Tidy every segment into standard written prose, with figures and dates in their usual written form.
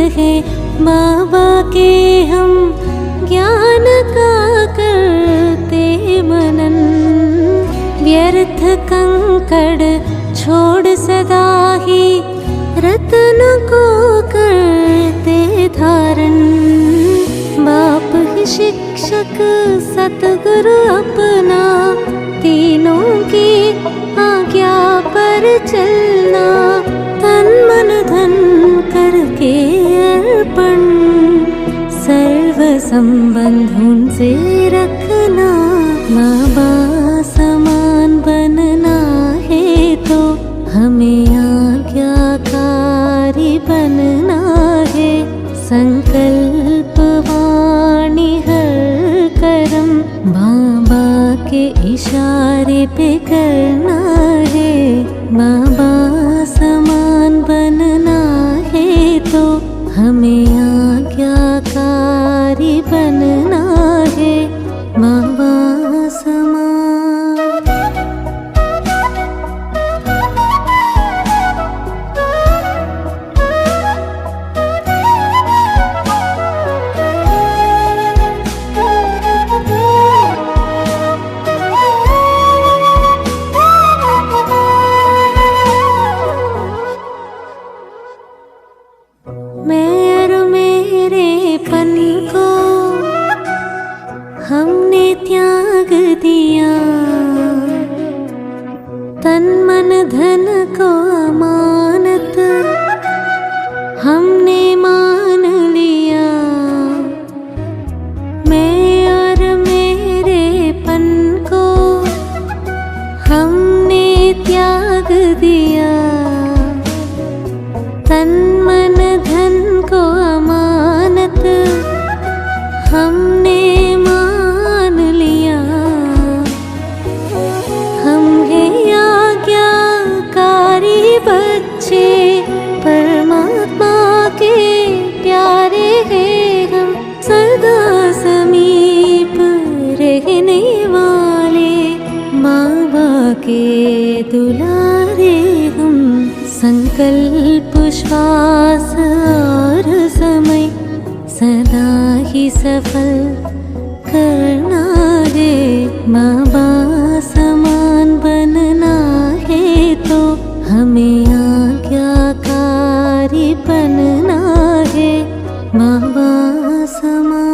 रहे बाबा के हम ज्ञान का करते मनन। व्यर्थ कंकड़ छोड़ सदा ही रत्न को करते धारण। बाप ही शिक्षक सतगुरु अपना, तीनों की आज्ञा पर चलना। तन मन धन करके अर्पण, सर्व संबंध उनसे रखना। बाबा समान बनना है तो हमें आज्ञाकारी बनना है। संकल्प वाणी हर कर्म बाबा के इशारे पे करना है। बाबा समान बनना है तो हमें आज्ञाकारी बनना है। बाबा समान। हमने त्याग दिया, तन मन धन को अमानत हमने मान लिया। मैं और मेरेपन को हमने त्याग दिया, तन मन धन को अमानत हमने मान लिया। हम हैं आज्ञाकारी बच्चे, परमात्मा के प्यारे हैं हम। सदा समीप रहने वाले बाबा के दुलारे हम। संकल्प श्वास और समय सदा ही सफल करना है। बाबा समान बनना है तो हमें आज्ञाकारी बनना है। बाबा समान।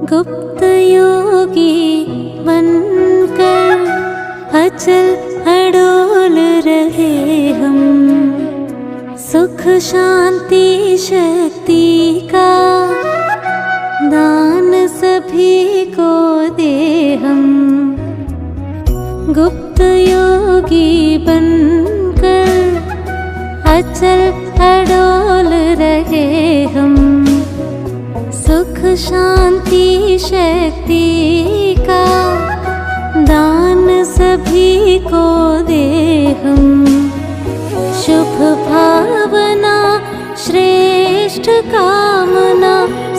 गुप्त योगी बनकर अचल अडोल रहे हम। सुख शांति शक्ति का दान सभी को दे हम। गुप्त योगी बनकर अचल अडोल रहे हम। सुख शांति शक्ति का दान सभी को दे हम। शुभ भावना श्रेष्ठ कामना,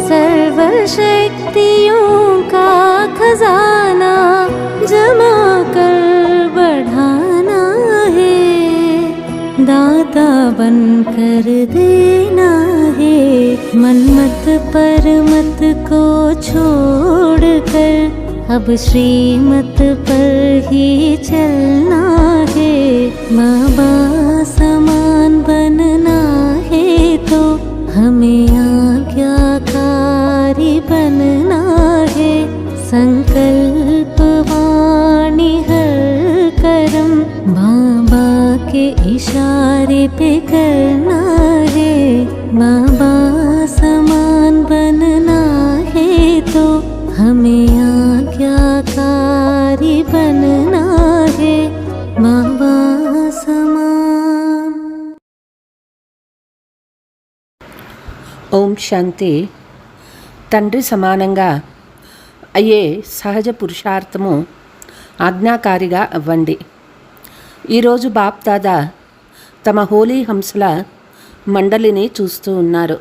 सर्व शक्तियों का खजाना जमा कर बढ़ाना है। दाता बनकर देना है। मनमत परमत को छोड़कर अब श्रीमत पर ही चलना है। बाबा समान बनना है तो हमें आज्ञाकारी बनना है। संकल्प वाणी हर कर्म बाबा के इशारे पे करना है। बाबा समान बनना है तो हमें आज्ञाकारी बनना है। बाबा समान। ఓం శాంతి. తండ్రి సమానంగా అయ్యే సహజ పురుషార్థము ఆజ్ఞాకారిగా అవ్వండి. ఈరోజు బాప్ దాదా తమ హోలీ హంసల మండలిని చూస్తూ ఉన్నారు.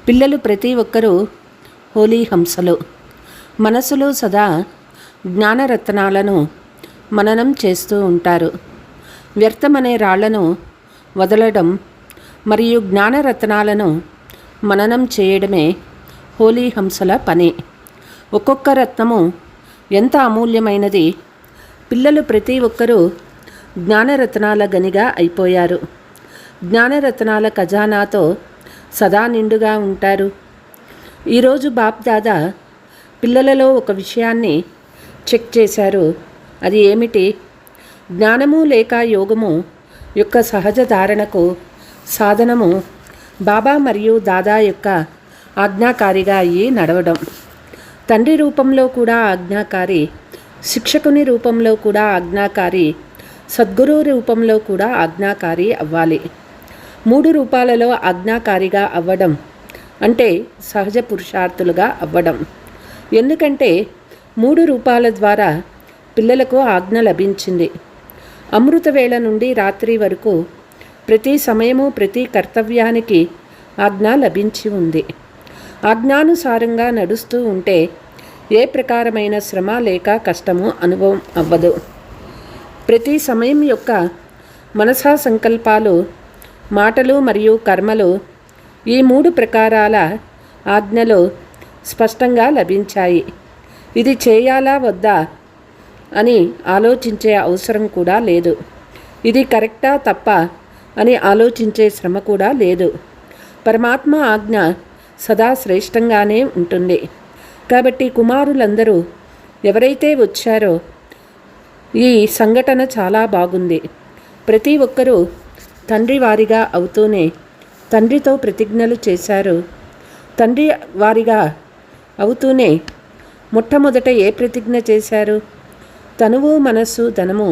పిల్లలు ప్రతి ఒక్కరూ హోలీ హంసలు. మనసులో సదా జ్ఞానరత్నాలను మననం చేస్తూ ఉంటారు. వ్యర్థమనే రాళ్లను వదలడం మరియు జ్ఞానరత్నాలను మననం చేయడమే హోలీ హంసల పని. ఒక్కొక్క రత్నము ఎంత అమూల్యమైనది. పిల్లలు ప్రతి ఒక్కరూ జ్ఞానరత్నాల గనిగా అయిపోయారు. జ్ఞానరత్నాల ఖజానాతో సదా నిండుగా ఉంటారు. ఈరోజు బాప్ దాదా పిల్లలలో ఒక విషయాన్ని చెక్ చేశారు. అది ఏమిటి? జ్ఞానము లేక యోగము యొక్క సహజ ధారణకు సాధనము బాబా మరియు దాదా యొక్క ఆజ్ఞాకారిగా అయ్యి నడవడం. తండ్రి రూపంలో కూడా ఆజ్ఞాకారి, శిక్షకుని రూపంలో కూడా ఆజ్ఞాకారి, సద్గురు రూపంలో కూడా ఆజ్ఞాకారి అవ్వాలి. 3 రూపాలలో ఆజ్ఞాకారిగా అవ్వడం అంటే సహజ పురుషార్థులుగా అవ్వడం. ఎందుకంటే 3 రూపాల ద్వారా పిల్లలకు ఆజ్ఞ లభించింది. అమృత వేళ నుండి రాత్రి వరకు ప్రతి సమయము ప్రతి కర్తవ్యానికి ఆజ్ఞ లభించి ఉంది. ఆజ్ఞానుసారంగా నడుస్తూ ఉంటే ఏ ప్రకారమైన శ్రమ లేక కష్టము అనుభవం అవ్వదు. ప్రతి సమయం యొక్క మనసా సంకల్పాలు, మాటలు మరియు కర్మలు ఈ 3 ప్రకారాల ఆజ్ఞలు స్పష్టంగా లభించాయి. ఇది చేయాలా వద్దా అని ఆలోచించే అవసరం కూడా లేదు. ఇది కరెక్టా తప్ప అని ఆలోచించే శ్రమ కూడా లేదు. పరమాత్మ ఆజ్ఞ సదా శ్రేష్టంగానే ఉంటుంది. కాబట్టి కుమారులందరూ ఎవరైతే వచ్చారో ఈ సంఘటన చాలా బాగుంది. ప్రతి ఒక్కరూ తండ్రి వారిగా అవుతూనే తండ్రితో ప్రతిజ్ఞలు చేశారు. తండ్రి వారిగా అవుతూనే మొట్టమొదట ఏ ప్రతిజ్ఞ చేశారు? తనువు, మనస్సు, ధనము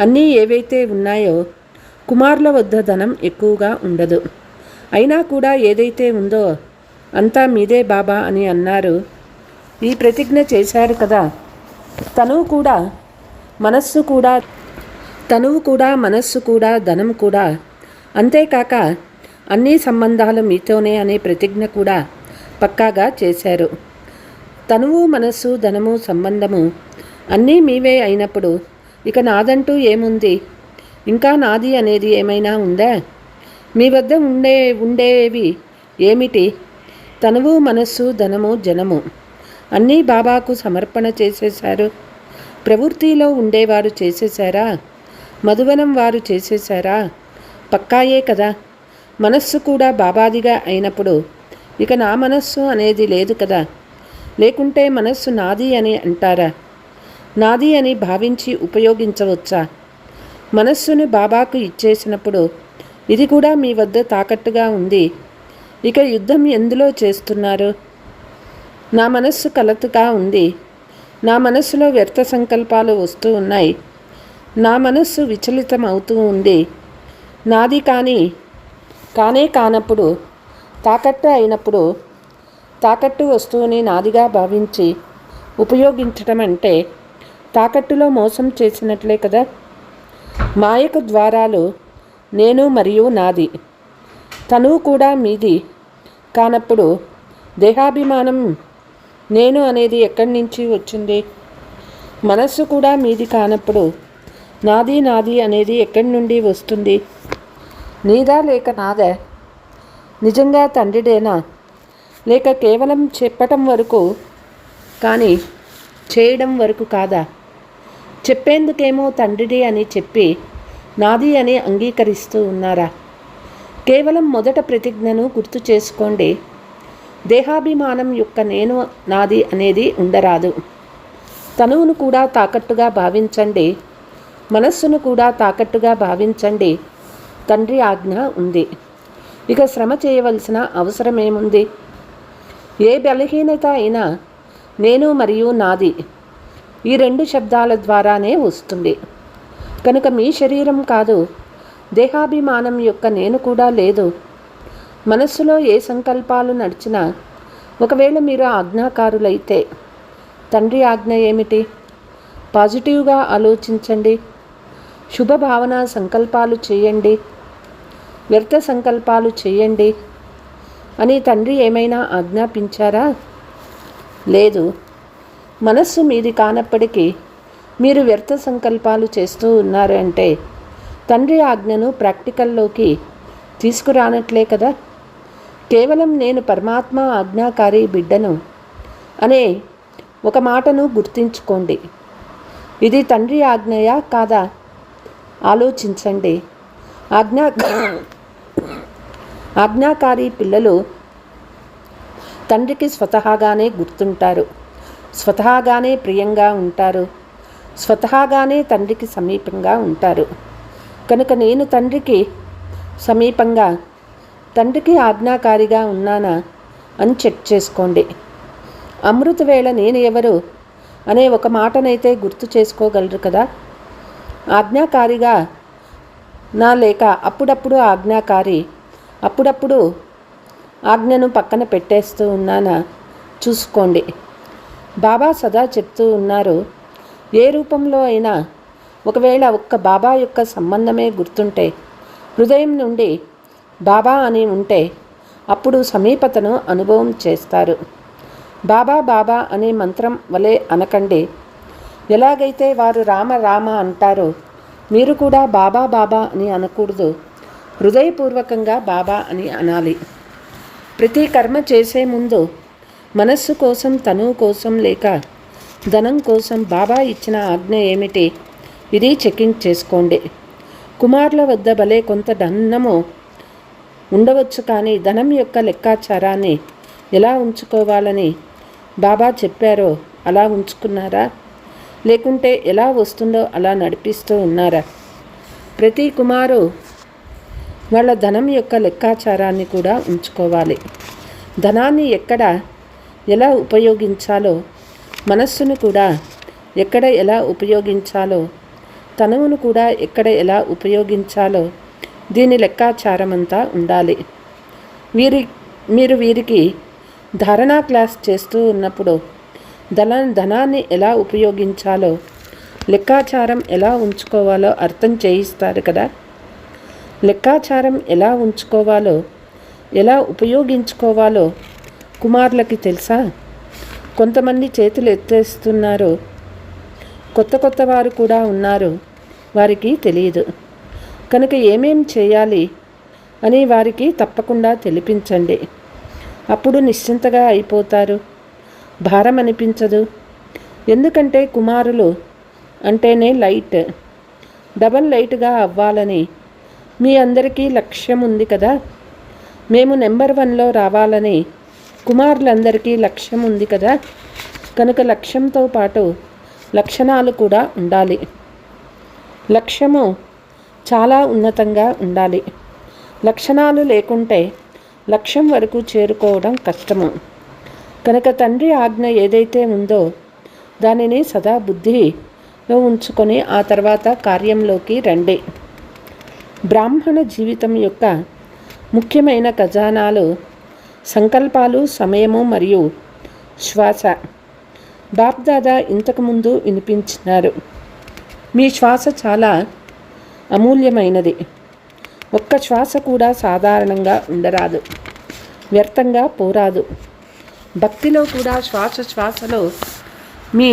అన్నీ ఏవైతే ఉన్నాయో కుమారుల వద్ద ధనం ఎక్కువగా ఉండదు. అయినా కూడా ఏదైతే ఉందో అంతా మీదే బాబా అని అన్నారు. ఈ ప్రతిజ్ఞ చేశారు కదా. తనువు కూడా మనస్సు కూడా ధనం కూడా, అంతేకాక అన్ని సంబంధాలు మీతోనే అనే ప్రతిజ్ఞ కూడా పక్కాగా చేశారు. తనువు, మనస్సు, ధనము, సంబంధము అన్నీ మీవే అయినప్పుడు ఇక నాదంటూ ఏముంది? ఇంకా నాది అనేది ఏమైనా ఉందా? మీ వద్ద ఉండేవి ఏమిటి? తనువు, మనస్సు, ధనము, జనము అన్నీ బాబాకు సమర్పణ చేసేశారు. ప్రవృత్తిలో ఉండేవారు చేసేశారా? మధువనం వారు చేసేశారా? పక్కాయే కదా. మనస్సు కూడా బాబాదిగా అయినప్పుడు ఇక నా మనస్సు అనేది లేదు కదా. లేకుంటే మనస్సు నాది అని అంటారా? నాది అని భావించి ఉపయోగించవచ్చా? మనస్సును బాబాకు ఇచ్చేసినప్పుడు ఇది కూడా మీ వద్ద తాకట్టుగా ఉంది. ఇక యుద్ధం ఎందులో చేస్తున్నారు? నా మనస్సు కలతగా ఉంది. నా మనస్సులో వ్యర్థ సంకల్పాలు వస్తూ ఉన్నాయి. నా మనస్సు విచలితం అవుతూ ఉంది. నాది కానే కానప్పుడు, తాకట్టు అయినప్పుడు, తాకట్టు వస్తువుని నాదిగా భావించి ఉపయోగించటం అంటే తాకట్టులో మోసం చేసినట్లే కదా. మాయకు ద్వారాలు నేను మరియు నాది, తనువు కూడా మీది కానప్పుడు దేహాభిమానం నేను అనేది ఎక్కడి నుంచి వచ్చింది? మనస్సు కూడా మీది కానప్పుడు నాది అనేది ఎక్కడి నుండి వస్తుంది? నీదా లేక నాదా? నిజంగా తండ్రిదేనా? లేక కేవలం చెప్పటం వరకు కానీ చేయడం వరకు కాదా? చెప్పేందుకేమో తండ్రిది అని చెప్పి నాది అని అంగీకరిస్తూ ఉన్నారా? కేవలం మొదట ప్రతిజ్ఞను గుర్తు చేసుకోండి. దేహాభిమానం యొక్క నేను నాది అనేది ఉండరాదు. తనువును కూడా తాకట్టుగా భావించండి. మనస్సును కూడా తాకట్టుగా భావించండి. తండ్రి ఆజ్ఞ ఉంది. ఇక శ్రమ చేయవలసిన అవసరమేముంది? ఏ బలహీనత అయినా నేను మరియు నాది ఈ 2 శబ్దాల ద్వారానే వస్తుంది. కనుక మీ శరీరం కాదు, దేహాభిమానం యొక్క నేను కూడా లేదు. మనస్సులో ఏ సంకల్పాలు నడిచినా ఒకవేళ మీరు ఆజ్ఞాకారులైతే తండ్రి ఆజ్ఞ ఏమిటి? పాజిటివ్గా ఆలోచించండి. శుభభావన సంకల్పాలు చేయండి. వ్యర్థ సంకల్పాలు చేయండి అని తండ్రి ఏమైనా ఆజ్ఞాపించారా? లేదు. మనస్సు మీది కానప్పటికీ మీరు వ్యర్థ సంకల్పాలు చేస్తూ ఉన్నారు అంటే తండ్రి ఆజ్ఞను ప్రాక్టికల్లోకి తీసుకురానట్లే కదా. కేవలం నేను పరమాత్మ ఆజ్ఞాకారి బిడ్డను అనే ఒక మాటను గుర్తించుకోండి. ఇది తండ్రి ఆజ్ఞయా కాదా ఆలోచించండి. ఆజ్ఞాకారి పిల్లలు తండ్రికి స్వతహాగానే గుర్తుంటారు, స్వతహాగానే ప్రియంగా ఉంటారు, స్వతహాగానే తండ్రికి సమీపంగా ఉంటారు. కనుక నేను తండ్రికి సమీపంగా, తండ్రికి ఆజ్ఞాకారిగా ఉన్నానా అని చెక్ చేసుకోండి. అమృతవేళ నేను ఎవరు అనే ఒక మాటనైతే గుర్తు చేసుకోగలరు కదా. ఆజ్ఞాకారిగా నా లేక అప్పుడప్పుడు ఆజ్ఞాకారి, అప్పుడప్పుడు ఆజ్ఞను పక్కన పెట్టేస్తూ ఉన్నానా చూసుకోండి. బాబా సదా చెప్తూ ఉన్నారు, ఏ రూపంలో అయినా ఒకవేళ ఒక్క బాబా యొక్క సంబంధమే గుర్తుంటే, హృదయం నుండి బాబా అని ఉంటే అప్పుడు సమీపతను అనుభవం చేస్తారు. బాబా బాబా అనే మంత్రం వలె అనకండి. ఎలాగైతే వారు రామ రామ అంటారో మీరు కూడా బాబా బాబా అని అనకూడదు. హృదయపూర్వకంగా బాబా అని అనాలి. ప్రతి కర్మ చేసే ముందు మనస్సు కోసం, తనువు కోసం లేక ధనం కోసం బాబా ఇచ్చిన ఆజ్ఞ ఏమిటి, ఇది చెకింగ్ చేసుకోండి. కుమారుల వద్ద భలే కొంత ధనము ఉండవచ్చు, కానీ ధనం యొక్క లెక్కాచారాన్ని ఎలా ఉంచుకోవాలని బాబా చెప్పారో అలా ఉంచుకున్నారా? లేకుంటే ఎలా వస్తుందో అలా నడిపిస్తూ ఉన్నారా? ప్రతి కుమారు వాళ్ళ ధనం యొక్క లెక్కాచారాన్ని కూడా ఉంచుకోవాలి. ధనాన్ని ఎక్కడ ఎలా ఉపయోగించాలో, మనస్సును కూడా ఎక్కడ ఎలా ఉపయోగించాలో, తనువును కూడా ఎక్కడ ఎలా ఉపయోగించాలో దీని లెక్కాచారమంతా ఉండాలి. మీరు వీరికి ధారణా క్లాస్ చేస్తూ ఉన్నప్పుడు ధనాన్ని ఎలా ఉపయోగించాలో, లెక్కాచారం ఎలా ఉంచుకోవాలో అర్థం చేయిస్తారు కదా. లెక్కాచారం ఎలా ఉంచుకోవాలో, ఎలా ఉపయోగించుకోవాలో కుమారులకి తెలుసా? కొంతమంది చేతులు ఎత్తేస్తున్నారు, కొత్త వారు కూడా ఉన్నారు, వారికి తెలియదు. కనుక ఏమేం చేయాలి అని వారికి తప్పకుండా తెలిపించండి. అప్పుడు నిశ్చింతగా అయిపోతారు, భారం అనిపించదు. ఎందుకంటే కుమారులు అంటేనే లైట్, డబల్ లైట్గా అవ్వాలని మీ అందరికీ లక్ష్యం ఉంది కదా. మేము నెంబర్ 1లో రావాలని కుమారులందరికీ లక్ష్యం ఉంది కదా. కనుక లక్ష్యంతో పాటు లక్షణాలు కూడా ఉండాలి. లక్ష్యము చాలా ఉన్నతంగా ఉండాలి. లక్షణాలు లేకుంటే లక్ష్యం వరకు చేరుకోవడం కష్టము. కనుక తండ్రి ఆజ్ఞ ఏదైతే ఉందో దానిని సదా బుద్ధిలో ఉంచుకొని ఆ తర్వాత కార్యంలోకి రండి. బ్రాహ్మణ జీవితం యొక్క ముఖ్యమైన ఖజానాలు సంకల్పాలు, సమయము మరియు శ్వాస. బాప్దాదా ఇంతకుముందు వినిపించినారు, మీ శ్వాస చాలా అమూల్యమైనది. ఒక్క శ్వాస కూడా సాధారణంగా ఉండరాదు, వ్యర్థంగా పోరాదు. భక్తిలో కూడా శ్వాసలో మీ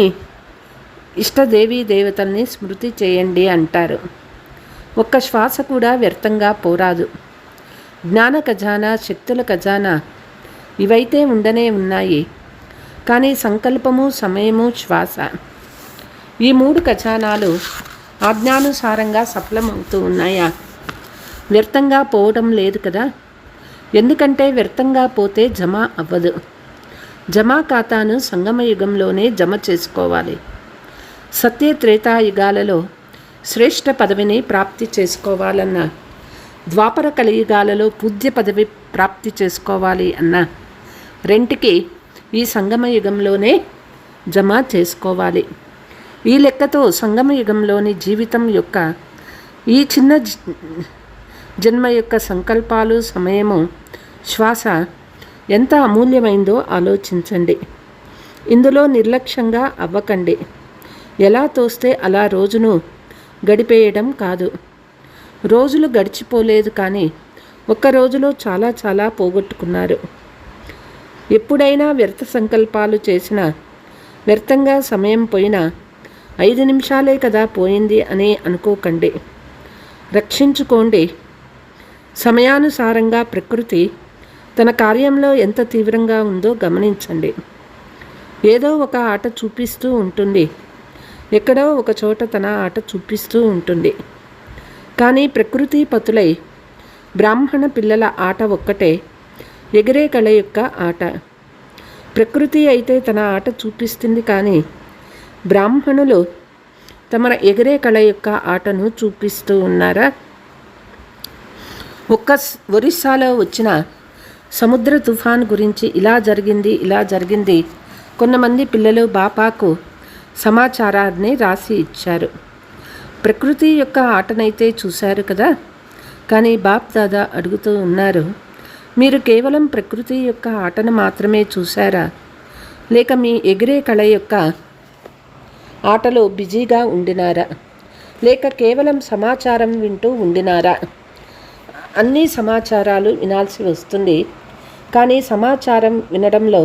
ఇష్టదేవీ దేవతల్ని స్మృతి చేయండి అంటారు. ఒక్క శ్వాస కూడా వ్యర్థంగా పోరాదు. జ్ఞాన ఖజానా, శక్తుల ఖజానా ఇవైతే ఉండనే ఉన్నాయి. కానీ సంకల్పము, సమయము, శ్వాస ఈ 3 ఖజానాలు ఆజ్ఞానుసారంగా సఫలమవుతూ ఉన్నాయా? వ్యర్థంగా పోవడం లేదు కదా. ఎందుకంటే వ్యర్థంగా పోతే జమ అవ్వదు. జమా ఖాతాను సంగమయుగంలోనే జమ చేసుకోవాలి. సత్య త్రేతాయుగాలలో శ్రేష్ఠ పదవిని ప్రాప్తి చేసుకోవాలన్నా, ద్వాపర కలియుగాలలో పూజ్య పదవి ప్రాప్తి చేసుకోవాలి అన్నా రెంటికి ఈ సంగమయుగంలోనే జమ చేసుకోవాలి. ఈ లెక్కతో సంగమయుగంలోని జీవితం యొక్క ఈ చిన్న జన్మ యొక్క సంకల్పాలు, సమయము, శ్వాస ఎంత అమూల్యమైందో ఆలోచించండి. ఇందులో నిర్లక్ష్యంగా అవ్వకండి. ఎలా తోస్తే అలా రోజును గడిపేయడం కాదు. రోజులు గడిచిపోలేదు, కానీ ఒక్క రోజులో చాలా చాలా పోగొట్టుకున్నారు. ఎప్పుడైనా వ్యర్థ సంకల్పాలు చేసినా, వ్యర్థంగా సమయం పోయినా 5 నిమిషాలే కదా పోయింది అని అనుకోకండి. రక్షించుకోండి. సమయానుసారంగా ప్రకృతి తన కార్యంలో ఎంత తీవ్రంగా ఉందో గమనించండి. ఏదో ఒక ఆట చూపిస్తూ ఉంటుంది, ఎక్కడో ఒక చోట తన ఆట చూపిస్తూ ఉంటుంది. కానీ ప్రకృతి పతులై బ్రాహ్మణ పిల్లల ఆట ఒక్కటే, ఎగిరే కళ యొక్క ఆట. ప్రకృతి అయితే తన ఆట చూపిస్తుంది, కానీ బ్రాహ్మణులు తమ ఎగిరే కళ యొక్క ఆటను చూపిస్తూ ఉన్నారా? ఒరిస్సాలో వచ్చిన సముద్ర తుఫాన్ గురించి ఇలా జరిగింది కొంతమంది పిల్లలు బాపాకు సమాచారాన్ని రాసి ఇచ్చారు. ప్రకృతి యొక్క ఆటనైతే చూశారు కదా, కానీ బాప్ దాదా అడుగుతూ ఉన్నారు, మీరు కేవలం ప్రకృతి యొక్క ఆటను మాత్రమే చూశారా, లేక మీ ఎగిరే కళ యొక్క ఆటలో బిజీగా ఉండినారా, లేక కేవలం సమాచారం వింటూ ఉండినారా? అన్ని సమాచారాలు వినాల్సి వస్తుంది, కానీ సమాచారం వినడంలో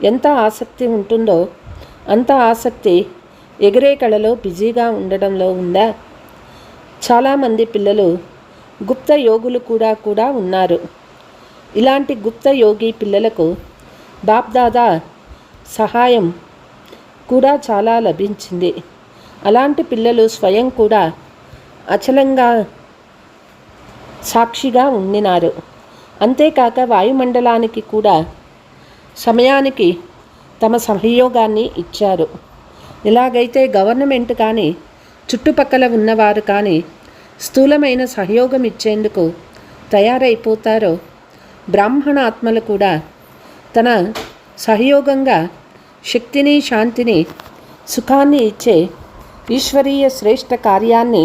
ఎంత ఆసక్తి ఉంటుందో అంత ఆసక్తి ఎగిరే కళలో బిజీగా ఉండడంలో ఉందా? చాలామంది పిల్లలు గుప్త యోగులు కూడా ఉన్నారు. ఇలాంటి గుప్త యోగి పిల్లలకు బాప్దాదా సహాయం కూడా చాలా లభించింది. అలాంటి పిల్లలు స్వయం కూడా అచలంగా సాక్షిగా ఉండినారు. అంతేకాక వాయుమండలానికి కూడా సమయానికి తమ సహయోగాన్ని ఇచ్చారు. ఎలాగైతే గవర్నమెంట్ కానీ చుట్టుపక్కల ఉన్నవారు కానీ స్థూలమైన సహయోగం ఇచ్చేందుకు తయారైపోతారో, బ్రాహ్మణ ఆత్మలు కూడా తన సహయోగంగా శక్తిని, శాంతిని, సుఖాన్ని ఇచ్చే ఈశ్వరీయ శ్రేష్ఠ కార్యాన్ని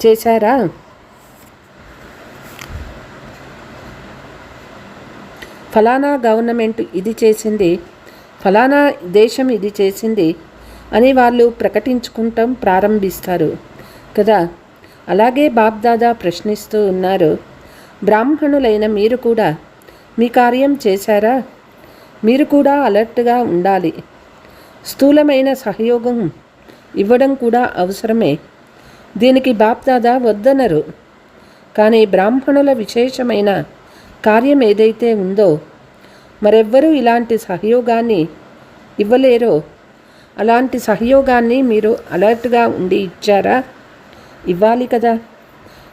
చేశారా? ఫలానా గవర్నమెంట్ ఇది చేసింది, ఫలానా దేశం ఇది చేసింది అని వాళ్ళు ప్రకటించుకుంటాం ప్రారంభిస్తారు కదా. అలాగే బాప్దాదా ప్రశ్నిస్తూ ఉన్నారు, బ్రాహ్మణులైన మీరు కూడా మీ కార్యం చేశారా? మీరు కూడా అలర్ట్గా ఉండాలి. స్థూలమైన సహయోగం ఇవ్వడం కూడా అవసరమే, దీనికి బాప్దాదా వద్దనరు. కానీ బ్రాహ్మణుల విశేషమైన కార్యం ఏదైతే ఉందో, మరెవ్వరూ ఇలాంటి సహయోగాన్ని ఇవ్వలేరో, అలాంటి సహయోగాన్ని మీరు అలర్ట్గా ఉండి ఇచ్చారా? ఇవ్వాలి కదా.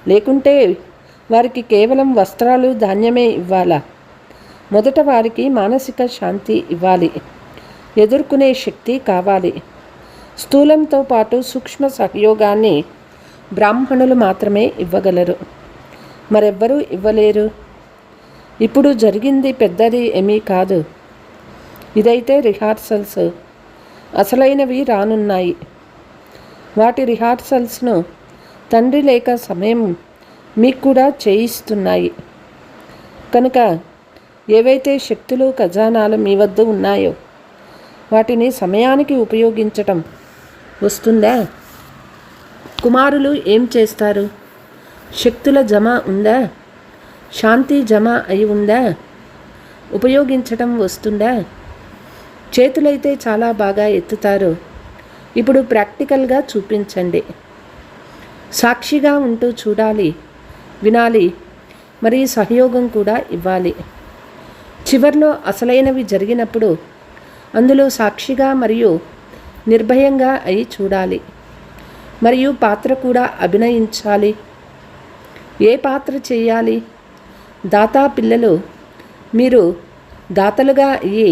లేకుంటే వారికి కేవలం వస్త్రాలు, ధాన్యమే ఇవ్వాలా? మొదట వారికి మానసిక శాంతి ఇవ్వాలి, ఎదుర్కొనే శక్తి కావాలి. స్థూలంతో పాటు సూక్ష్మ సహయోగాన్ని బ్రాహ్మణులు మాత్రమే ఇవ్వగలరు, మరెవ్వరూ ఇవ్వలేరు. ఇప్పుడు జరిగింది పెద్దది ఏమీ కాదు. ఇదైతే రిహార్సల్స్, అసలైనవి రానున్నాయి. వాటి రిహార్సల్స్ను తండ్రి లేక సమయం మీకు కూడా చేయిస్తున్నాయి. కనుక ఏవైతే శక్తులు, ఖజానాలు మీ వద్ద ఉన్నాయో వాటిని సమయానికి ఉపయోగించటం వస్తుందా? కుమారులు ఏం చేస్తారు? శక్తుల జమ ఉందా? శాంతి జమ అయి ఉందా? ఉపయోగించటం వస్తుందా? చేతులైతే చాలా బాగా ఎత్తుతారు. ఇప్పుడు ప్రాక్టికల్గా చూపించండి. సాక్షిగా ఉంటూ చూడాలి, వినాలి, మరి సహయోగం కూడా ఇవ్వాలి. చివర్లో అసలైనవి జరిగినప్పుడు అందులో సాక్షిగా మరియు నిర్భయంగా అయి చూడాలి. మరియు పాత్ర కూడా అభినయించాలి. ఏ పాత్ర చేయాలి? దాతా పిల్లలు, మీరు దాతలుగా అయ్యి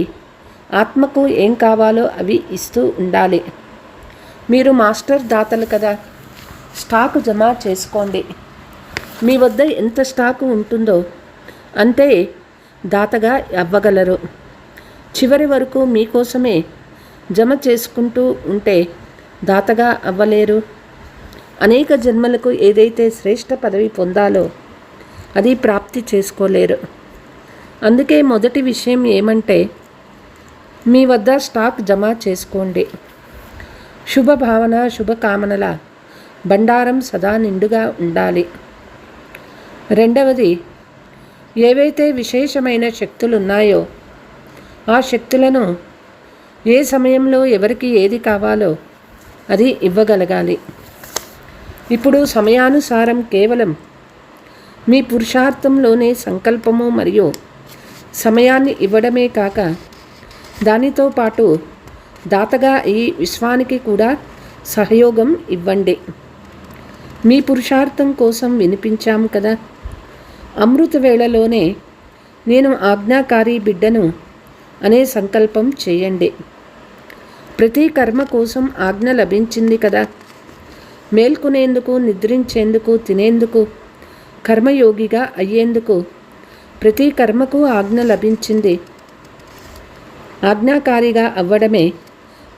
ఆత్మకు ఏం కావాలో అవి ఇస్తూ ఉండాలి. మీరు మాస్టర్ దాతలు కదా. స్టాకు జమ చేసుకోండి. మీ వద్ద ఎంత స్టాకు ఉంటుందో అంతే దాతగా అవ్వగలరు. చివరి వరకు మీకోసమే జమ చేసుకుంటూ ఉంటే దాతగా అవ్వలేరు. అనేక జన్మలకు ఏదైతే శ్రేష్ఠ పదవి పొందాలో అది ప్రాప్తి చేసుకోలేరు. అందుకే మొదటి విషయం ఏమంటే, మీ వద్ద స్టాక్ జమ చేసుకోండి. శుభభావన శుభకామనల బండారం సదా నిండుగా ఉండాలి. రెండవది, ఏవైతే విశేషమైన శక్తులు ఉన్నాయో ఆ శక్తులను ఏ సమయంలో ఎవరికి ఏది కావాలో అది ఇవ్వగలగాలి. ఇప్పుడు సమయానుసారం కేవలం మీ పురుషార్థంలోనే సంకల్పము మరియు సమయాన్ని ఇవ్వడమే కాక దానితో పాటు దాతగా ఈ విశ్వానికి కూడా సహయోగం ఇవ్వండి. మీ పురుషార్థం కోసం వినిపించాము కదా. అమృత వేళలోనే నేను ఆజ్ఞాకారి బిడ్డను అనే సంకల్పం చేయండి. ప్రతి కర్మ కోసం ఆజ్ఞ లభించింది కదా. మేల్కొనేందుకు, నిద్రించేందుకు, తినేందుకు, కర్మయోగిగా అయ్యేందుకు ప్రతి కర్మకు ఆజ్ఞ లభించింది. ఆజ్ఞాకారిగా అవ్వడమే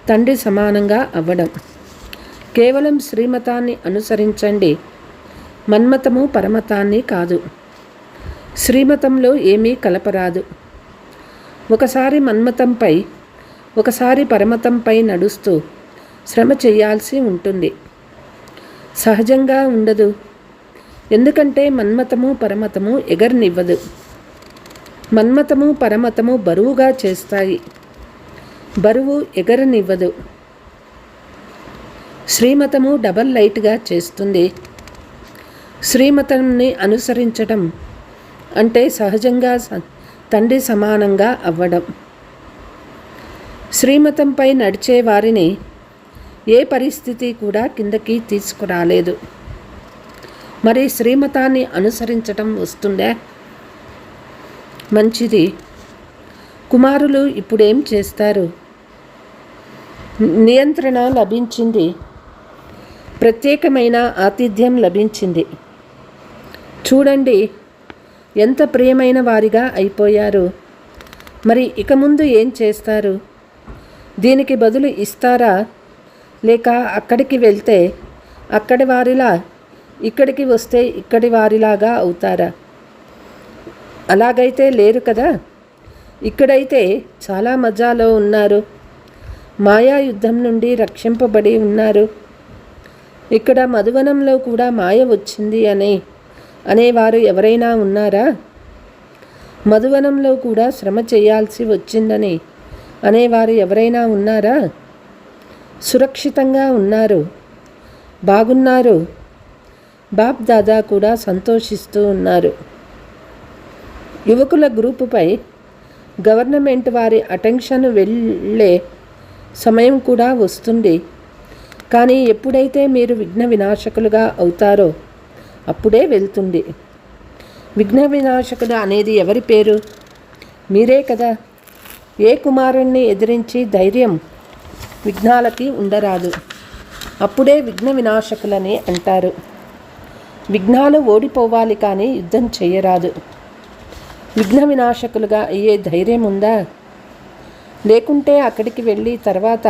తండ్రి సమానంగా అవ్వడం. కేవలం శ్రీమతాన్ని అనుసరించండి, మన్మతము పరమతాన్ని కాదు. శ్రీమతంలో ఏమీ కలపరాదు. ఒకసారి మన్మతంపై ఒకసారి పరమతంపై నడుస్తూ శ్రమ చేయాల్సి ఉంటుంది. సహజంగా ఉండదు. ఎందుకంటే మన్మతము పరమతము ఎగరనివ్వదు. మన్మతము పరమతము బరువుగా చేస్తాయి, బరువు ఎగరనివ్వదు. శ్రీమతము డబల్ లైట్గా చేస్తుంది. శ్రీమతాన్ని అనుసరించడం అంటే సహజంగా తండ్రి సమానంగా అవ్వడం. శ్రీమతంపై నడిచే వారిని ఏ పరిస్థితి కూడా కిందకి తీసుకురాలేదు. మరి శ్రీమతాన్ని అనుసరించటం వస్తుందా? మంచిది. కుమారులు ఇప్పుడేం చేస్తారు? నియంత్రణ లభించింది, ప్రత్యేకమైన ఆతిథ్యం లభించింది. చూడండి ఎంత ప్రియమైన వారిగా అయిపోయారు. మరి ఇక ముందు ఏం చేస్తారు? దీనికి బదులు ఇస్తారా, లేక అక్కడికి వెళ్తే అక్కడి వారిలా, ఇక్కడికి వస్తే ఇక్కడి వారిలాగా అవుతారా? అలాగైతే లేరు కదా. ఇక్కడైతే చాలా మజాలో ఉన్నారు, మాయా యుద్ధం నుండి రక్షింపబడి ఉన్నారు. ఇక్కడ మధువనంలో కూడా మాయ వచ్చింది అనేవారు ఎవరైనా ఉన్నారా? మధువనంలో కూడా శ్రమ చేయాల్సి వచ్చిందని అనేవారు ఎవరైనా ఉన్నారా? సురక్షితంగా ఉన్నారు, బాగున్నారు. బాప్ దాదా కూడా సంతోషిస్తూ ఉన్నారు. యువకుల గ్రూపుపై గవర్నమెంట్ వారి అటెన్షన్ వెళ్ళే సమయం కూడా వస్తుంది. కానీ ఎప్పుడైతే మీరు విఘ్న వినాశకులుగా అవుతారో అప్పుడే వెళ్తుంది. విఘ్న వినాశకుడు అనేది ఎవరి పేరు? మీరే కదా. ఏ కుమారుణ్ణి ఎదిరించి ధైర్యం విఘ్నాలకి ఉండరాదు. అప్పుడే విఘ్న వినాశకులని అంటారు. విఘ్నాలు ఓడిపోవాలి కానీ యుద్ధం చేయరాదు. విఘ్న వినాశకులుగా అయ్యే ధైర్యం ఉందా? లేకుంటే అక్కడికి వెళ్ళి తర్వాత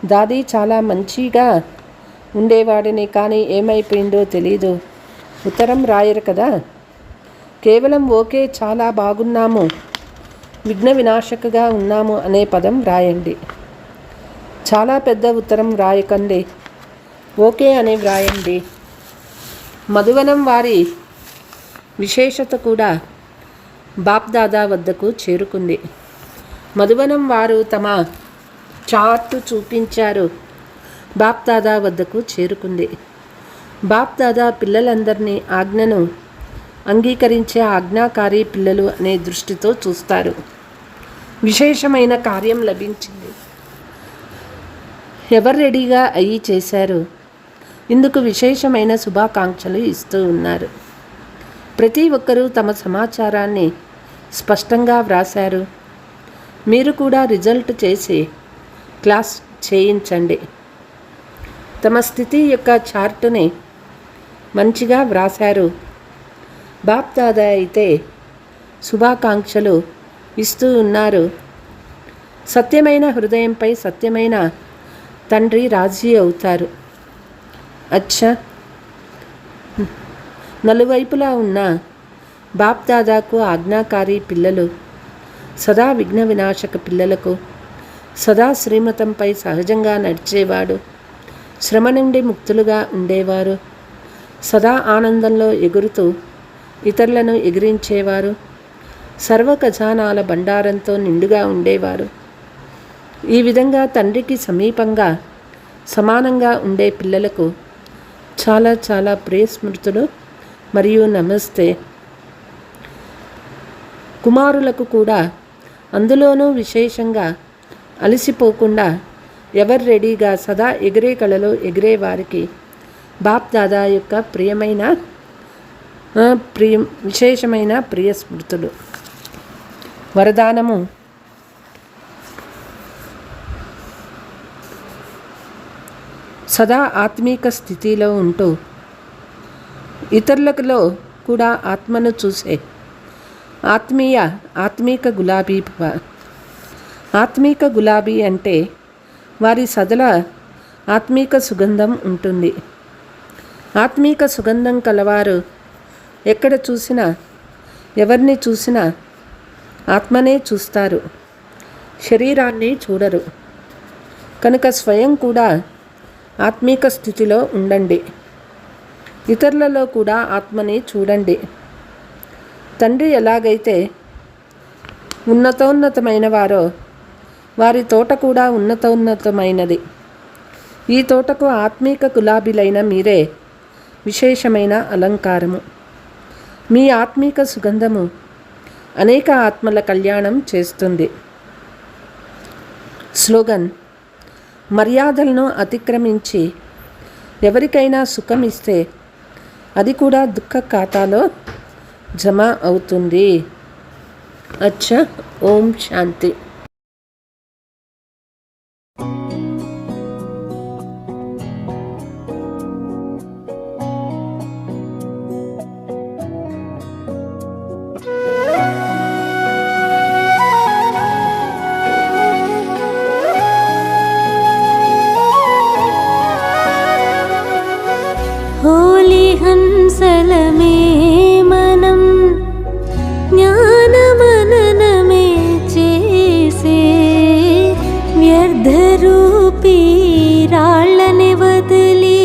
దాది చాలా మంచిగా ఉండేవాడిని కానీ ఏమైపోయిందో తెలీదు ఉత్తరం రాయరు కదా. కేవలం ఓకే చాలా బాగున్నాము, విఘ్న వినాశకగా ఉన్నాము అనే పదం రాయండి. చాలా పెద్ద ఉత్తరం రాయకండి, ఓకే అని వ్రాయండి. మధువనం వారి విశేషత కూడా బాప్దాదా వద్దకు చేరుకుంది. మధువనం వారు తమ చార్టు చూపించారు. బాప్దాదా వద్దకు చేరుకుంది. బాప్దాదా పిల్లలందరినీ ఆజ్ఞను అంగీకరించే ఆజ్ఞాకారి పిల్లలు అనే దృష్టితో చూస్తారు. విశేషమైన కార్యం లభించింది. ఎవరు రెడీగా అయ్యి చేశారు? ఇందుకు విశేషమైన శుభాకాంక్షలు ఇస్తూ ఉన్నారు. ప్రతి ఒక్కరూ తమ సమాచారాన్ని స్పష్టంగా వ్రాశారు. మీరు కూడా రిజల్ట్ చేసి క్లాస్ చేయించండి. తమ స్థితి యొక్క చార్టుని మంచిగా వ్రాశారు. బాప్దాదా అయితే శుభాకాంక్షలు ఇస్తూ ఉన్నారు. సత్యమైన హృదయంపై సత్యమైన తండ్రి రాజీ అవుతారు. అచ్చా, నలువైపులా ఉన్న బాప్దాదాకు ఆజ్ఞాకారి పిల్లలు, సదా విఘ్న వినాశక పిల్లలకు సదా శ్రీమతంపై సహజంగా నడిచేవాడు, శ్రమ నుండి ముక్తులుగా ఉండేవారు, సదా ఆనందంలో ఎగురుతూ ఇతరులను ఎగిరించేవారు, సర్వ ఖజానాల బండారంతో నిండుగా ఉండేవారు. ఈ విధంగా తండ్రికి సమీపంగా సమానంగా ఉండే పిల్లలకు చాలా చాలా ప్రియ స్మృతులు మరియు నమస్తే. కుమారులకు కూడా అందులోనూ విశేషంగా అలసిపోకుండా ఎవరు రెడీగా సదా ఎగిరే కళలో ఎగిరే వారికి బాప్ దాదా యొక్క విశేషమైన ప్రియ స్మృతులు. వరదానము. సదా ఆత్మీక స్థితిలో ఉంటూ ఇతరులలో కూడా ఆత్మను చూసే ఆత్మీక గులాబీ భవ. ఆత్మీక గులాబీ అంటే వారి సదల ఆత్మీక సుగంధం ఉంటుంది. ఆత్మీక సుగంధం కలవారు ఎక్కడ చూసినా ఎవరిని చూసినా ఆత్మనే చూస్తారు, శరీరాన్ని చూడరు. కనుక స్వయం కూడా ఆత్మీక స్థితిలో ఉండండి, ఇతరులలో కూడా ఆత్మని చూడండి. తండ్రి ఎలాగైతే ఉన్నతోన్నతమైన వారో వారి తోట కూడా ఉన్నతోన్నతమైనది. ఈ తోటకు ఆత్మీక గులాబీలైన మీరే విశేషమైన అలంకారము. మీ ఆత్మీక సుగంధము అనేక ఆత్మల కళ్యాణం చేస్తుంది. స్లోగన్. మర్యాదలను అతిక్రమించి ఎవరికైనా సుఖం ఇస్తే అది కూడా దుఃఖ ఖాతాలో జమ అవుతుంది. అచ్చా. ఓం శాంతి. హోలీ హంసలమే మనం జ్ఞానమననమే చేసే వ్యర్థరూపీ రాళ్ళని వదిలి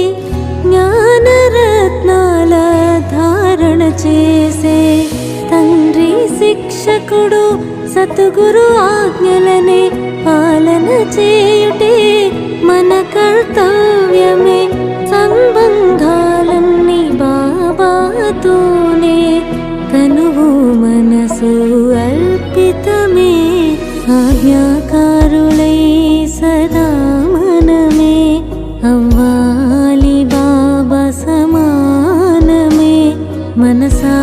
జ్ఞానరత్నాల ధారణ చేసే తండ్రి శిక్షకుడు సద్గురు ఆజ్ఞలనే పాలన చేయుటే మన కర్తవ్యమే. సంబంధాలన్నీ బాబాతోనే తనువు మనసు అర్పితమే. ఆజ్ఞాకారులై సదా మనమే అవ్వాలి బాబా సమానమే. మనసా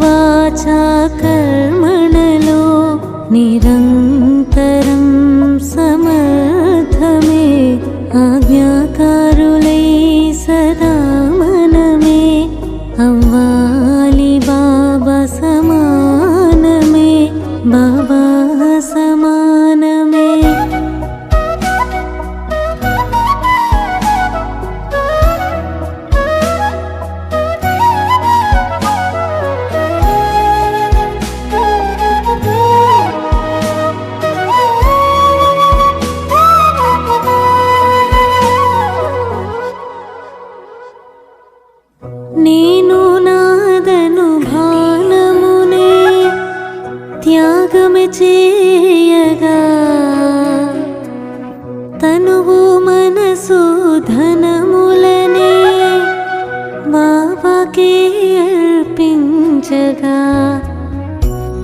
వాచా కర్మణలో నిరంతరం సమర్థమే. ఆజ్ఞాకారులై సదా మనమే అవ్వాలి బాబా సమానమే. బాబా సమానమే. నేను నాదను భానమునే త్యాగమే చేయగా తనువు మనసు ధనములనే బాబాకే అర్పించగా.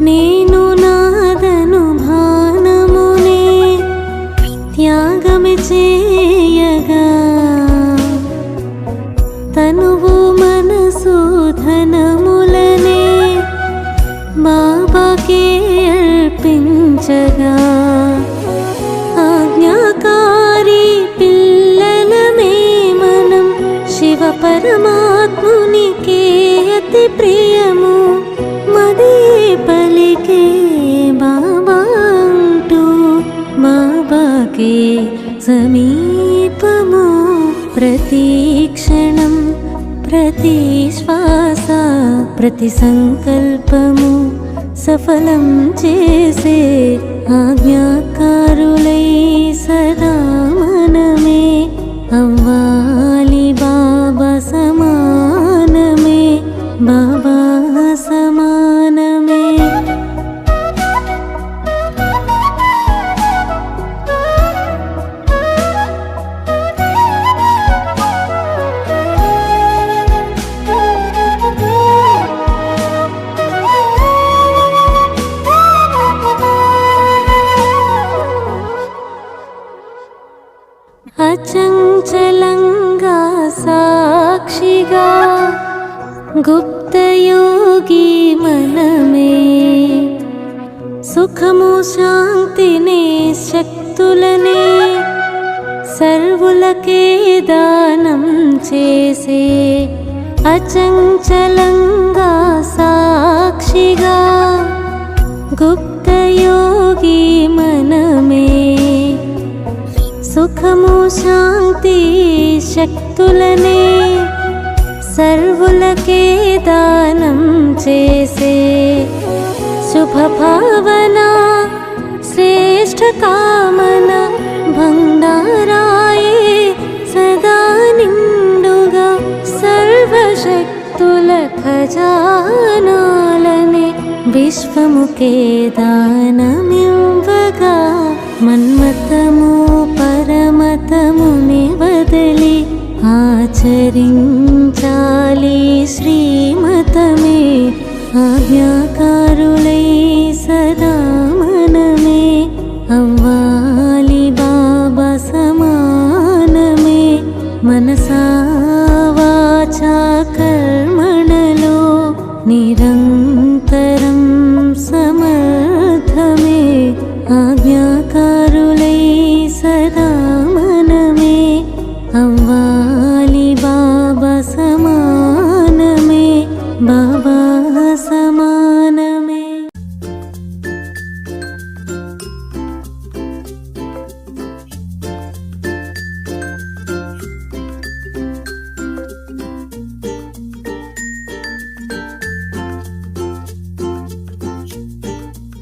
నేను నాదను భానమునే త్యాగమే చేయగా తనువు మనసు ధనములనే బాబాకే అర్పించగా. ఆజ్ఞాకారి పిల్లలమే మనం శివ పరమాత్మునికే అతి ప్రియము. మదే పలికే బాబా అంటూ బాబాకే సమీపము. ప్రతి క్షణం ప్రతి శ్వాస ప్రతి సంకల్పము సఫలం చేసే ఆజ్ఞాకారులై అచంచలంగా సాక్షిగా గుప్తయోగి మనమే సుఖము శాంతిని శక్తులనే సర్వులకే దానం చేసే అచంచలంగా సాక్షిగా గుప్తయోగి మనమే సుఖము శాంతి శక్తులనే సర్వులకే దానం చేసే శుభ భావన శ్రేష్ఠ కామన భండారాయే సదా నిండుగా సర్వశక్తుల ఖజానాలనే విశ్వముకే దానమివ్వగా మన్మతము పరమతముని వదిలి ఆచరించాలి శ్రీమతమే ఆజ్ఞా